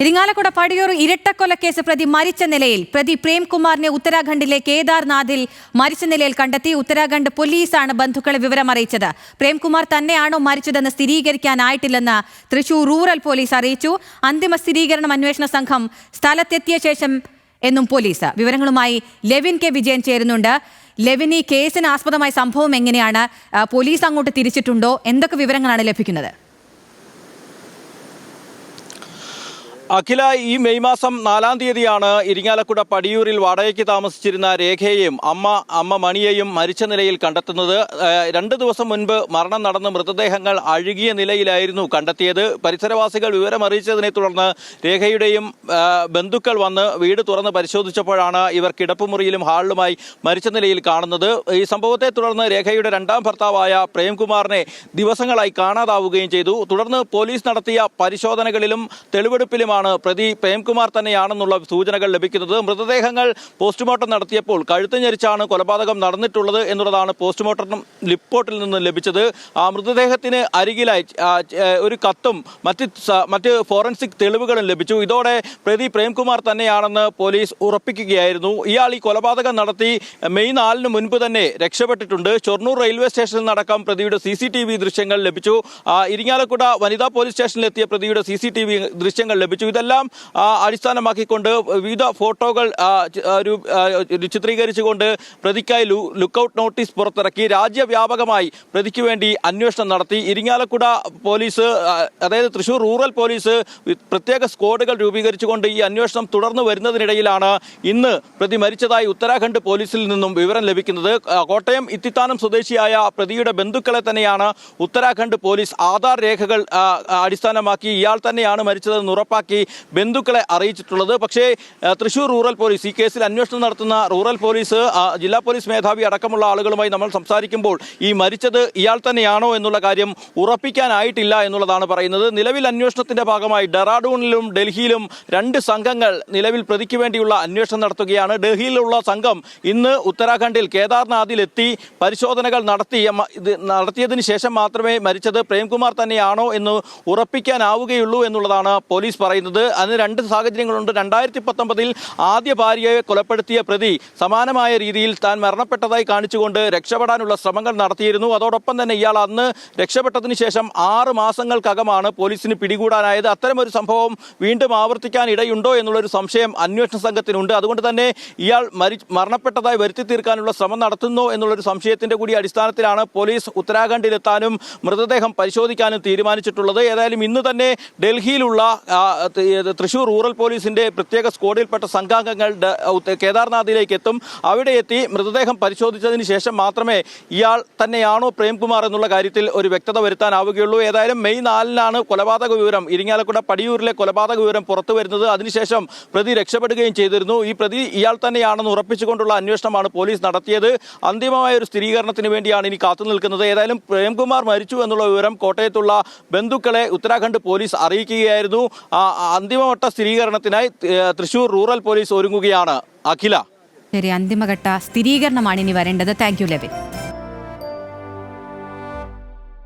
ഇരിങ്ങാലക്കുട പടിയൂർ ഇരട്ടക്കൊലക്കേസ് പ്രതി മരിച്ച നിലയിൽ പ്രതി പ്രേംകുമാറിനെ ഉത്തരാഖണ്ഡിലെ കേദാർനാഥിൽ മരിച്ച നിലയിൽ കണ്ടെത്തി. ഉത്തരാഖണ്ഡ് പോലീസാണ് ബന്ധുക്കളെ വിവരം അറിയിച്ചത്. പ്രേംകുമാർ തന്നെയാണോ മരിച്ചതെന്ന് സ്ഥിരീകരിക്കാനായിട്ടില്ലെന്ന് തൃശൂർ റൂറൽ പോലീസ് അറിയിച്ചു. അന്തിമ സ്ഥിരീകരണം അന്വേഷണ സംഘം സ്ഥലത്തെത്തിയ ശേഷം എന്നും പോലീസ്. വിവരങ്ങളുമായി ലെവിൻ കെ വിജയൻ ചേരുന്നുണ്ട്. ലെവിൻ, ഈ കേസിന് ആസ്പദമായ സംഭവം എങ്ങനെയാണ്? പോലീസ് അങ്ങോട്ട് തിരിച്ചിട്ടുണ്ടോ? എന്തൊക്കെ വിവരങ്ങളാണ് ലഭിക്കുന്നത്? അഖില, ഈ മെയ് മാസം 4-ാം തീയതിയാണ് ഇരിങ്ങാലക്കുട പടിയൂരിൽ വാടകയ്ക്ക് താമസിച്ചിരുന്ന രേഖയെയും അമ്മ മണിയെയും മരിച്ച നിലയിൽ കണ്ടെത്തുന്നത്. 2 ദിവസം മുൻപ് മരണം നടന്ന മൃതദേഹങ്ങൾ അഴുകിയ നിലയിലായിരുന്നു കണ്ടെത്തിയത്. പരിസരവാസികൾ വിവരമറിയിച്ചതിനെ തുടർന്ന് രേഖയുടെയും ബന്ധുക്കൾ വന്ന് വീട് തുറന്ന് പരിശോധിച്ചപ്പോഴാണ് ഇവർ കിടപ്പുമുറിയിലും ഹാളിലുമായി മരിച്ച നിലയിൽ കാണുന്നത്. ഈ സംഭവത്തെ തുടർന്ന് രേഖയുടെ 2ാം ഭർത്താവായ പ്രേംകുമാറിനെ ദിവസങ്ങളായി കാണാതാവുകയും ചെയ്തു. തുടർന്ന് പോലീസ് നടത്തിയ പരിശോധനകളിലും തെളിവെടുപ്പിലും പ്രതി പ്രേംകുമാർ തന്നെയാണെന്നുള്ള സൂചനകൾ ലഭിക്കുന്നത്. മൃതദേഹങ്ങൾ പോസ്റ്റ്മോർട്ടം നടത്തിയപ്പോൾ കഴുത്ത് ഞെരിച്ചാണ് കൊലപാതകം നടന്നിട്ടുള്ളത് എന്നുള്ളതാണ് പോസ്റ്റ്മോർട്ടം റിപ്പോർട്ടിൽ നിന്ന് ലഭിച്ചത്. മൃതദേഹത്തിന് അരികിലായി ഒരു കത്തും മറ്റ് ഫോറൻസിക് തെളിവുകളും ലഭിച്ചു. ഇതോടെ പ്രതി പ്രേംകുമാർ തന്നെയാണെന്ന് പോലീസ് ഉറപ്പിക്കുകയായിരുന്നു. ഇയാൾ ഈ കൊലപാതകം നടത്തി മെയ് 4-ന് മുൻപ് തന്നെ രക്ഷപ്പെട്ടിട്ടുണ്ട്. ഷൊർണൂർ റെയിൽവേ സ്റ്റേഷനിൽ നടക്കം പ്രതിയുടെ CCTV ദൃശ്യങ്ങൾ ലഭിച്ചു. ഇരിങ്ങാലക്കുട വനിതാ പോലീസ് സ്റ്റേഷനിലെത്തിയ പ്രതിയുടെ CCTV ദൃശ്യങ്ങൾ ലഭിച്ചു. ഇതെല്ലാം അടിസ്ഥാനമാക്കിക്കൊണ്ട് വിവിധ ഫോട്ടോകൾ ചിത്രീകരിച്ചുകൊണ്ട് പ്രതിക്കായി ലുക്കൌട്ട് നോട്ടീസ് പുറത്തിറക്കി. രാജ്യവ്യാപകമായി പ്രതിക്ക് വേണ്ടി അന്വേഷണം നടത്തി. ഇരിങ്ങാലക്കുട പോലീസ്, അതായത് തൃശൂർ റൂറൽ പോലീസ് പ്രത്യേക സ്ക്വാഡുകൾ രൂപീകരിച്ചുകൊണ്ട് ഈ അന്വേഷണം തുടർന്നു വരുന്നതിനിടയിലാണ് ഇന്ന് പ്രതി മരിച്ചതായി ഉത്തരാഖണ്ഡ് പോലീസിൽ നിന്നും വിവരം ലഭിക്കുന്നത്. കോട്ടയം ഇത്തിത്താനം സ്വദേശിയായ പ്രതിയുടെ ബന്ധുക്കളെ തന്നെയാണ് ഉത്തരാഖണ്ഡ് പോലീസ് ആധാർ രേഖകൾ അടിസ്ഥാനമാക്കി ഇയാൾ തന്നെയാണ് മരിച്ചതെന്ന് ഉറപ്പാക്കി ബന്ധുക്കളെ അറിയിച്ചിട്ടുള്ളത്. പക്ഷേ തൃശൂർ റൂറൽ പോലീസ്, ഈ കേസിൽ അന്വേഷണം നടത്തുന്ന റൂറൽ പോലീസ്, ജില്ലാ പോലീസ് മേധാവി അടക്കമുള്ള ആളുകളുമായി നമ്മൾ സംസാരിക്കുമ്പോൾ ഈ മരിച്ചത് ഇയാൾ തന്നെയാണോ എന്നുള്ള കാര്യം ഉറപ്പിക്കാനായിട്ടില്ല എന്നുള്ളതാണ് പറയുന്നത്. നിലവിൽ അന്വേഷണത്തിന്റെ ഭാഗമായി ഡെറാഡൂണിലും ഡൽഹിയിലും 2 സംഘങ്ങൾ നിലവിൽ പ്രതിക്ക് വേണ്ടിയുള്ള അന്വേഷണം നടത്തുകയാണ്. ഡൽഹിയിലുള്ള സംഘം ഇന്ന് ഉത്തരാഖണ്ഡിൽ കേദാർനാഥിലെത്തി പരിശോധനകൾ നടത്തിയതിനു ശേഷം മാത്രമേ മരിച്ചത് പ്രേംകുമാർ തന്നെയാണോ എന്ന് ഉറപ്പിക്കാനാവുകയുള്ളൂ എന്നുള്ളതാണ് പോലീസ് പറയുന്നത്. അതിന് 2 സാഹചര്യങ്ങളുണ്ട്. 2019-ൽ ആദ്യ ഭാര്യയെ കൊലപ്പെടുത്തിയ പ്രതി സമാനമായ രീതിയിൽ താൻ മരണപ്പെട്ടതായി കാണിച്ചുകൊണ്ട് രക്ഷപ്പെടാനുള്ള ശ്രമങ്ങൾ നടത്തിയിരുന്നു. അതോടൊപ്പം തന്നെ ഇയാൾ അന്ന് രക്ഷപ്പെട്ടതിന് ശേഷം 6 മാസങ്ങൾക്കകമാണ് പോലീസിന് പിടികൂടാനായത്. അത്തരമൊരു സംഭവം വീണ്ടും ആവർത്തിക്കാൻ ഇടയുണ്ടോ എന്നുള്ളൊരു സംശയം അന്വേഷണ സംഘത്തിനുണ്ട്. അതുകൊണ്ട് തന്നെ ഇയാൾ മരണപ്പെട്ടതായി വരുത്തി തീർക്കാനുള്ള ശ്രമം നടത്തുന്നു എന്നുള്ളൊരു സംശയത്തിന്റെ കൂടി അടിസ്ഥാനത്തിലാണ് പോലീസ് ഉത്തരാഖണ്ഡിലെത്താനും മൃതദേഹം പരിശോധിക്കാനും തീരുമാനിച്ചിട്ടുള്ളത്. ഏതായാലും ഇന്ന് തന്നെ ഡൽഹിയിലുള്ള തൃശൂർ റൂറൽ പോലീസിന്റെ പ്രത്യേക സ്ക്വാഡിൽപ്പെട്ട സംഘാംഗങ്ങൾ കേദാർനാഥിലേക്ക് എത്തും. അവിടെ എത്തി മൃതദേഹം പരിശോധിച്ചതിന് ശേഷം മാത്രമേ ഇയാൾ തന്നെയാണോ പ്രേംകുമാർ എന്നുള്ള കാര്യത്തിൽ ഒരു വ്യക്തത വരുത്താനാവുകയുള്ളൂ. ഏതായാലും മെയ് 4-നാണ് കൊലപാതക വിവരം, ഇരിങ്ങാലക്കുട പടിയൂരിലെ കൊലപാതക വിവരം പുറത്തു വരുന്നത്. അതിനുശേഷം പ്രതി രക്ഷപ്പെടുകയും ചെയ്തിരുന്നു. ഈ പ്രതി ഇയാൾ തന്നെയാണെന്ന് ഉറപ്പിച്ചുകൊണ്ടുള്ള അന്വേഷണമാണ് പോലീസ് നടത്തിയത്. അന്തിമമായ ഒരു സ്ഥിരീകരണത്തിന് വേണ്ടിയാണ് ഇനി കാത്തു നിൽക്കുന്നത്. ഏതായാലും പ്രേംകുമാർ മരിച്ചു എന്നുള്ള വിവരം കോട്ടയത്തുള്ള ബന്ധുക്കളെ ഉത്തരാഖണ്ഡ് പോലീസ് അറിയിക്കുകയായിരുന്നു. അന്തിമഘട്ട സ്ഥിരീകരണത്തിനായി തൃശൂർ റൂറൽ പോലീസ് ഒരുങ്ങുകയാണ്. അഖില, ശരി, അന്തിമഘട്ട സ്ഥിരീകരണമാണ് ഇനി വരേണ്ടത്. Thank you Levin.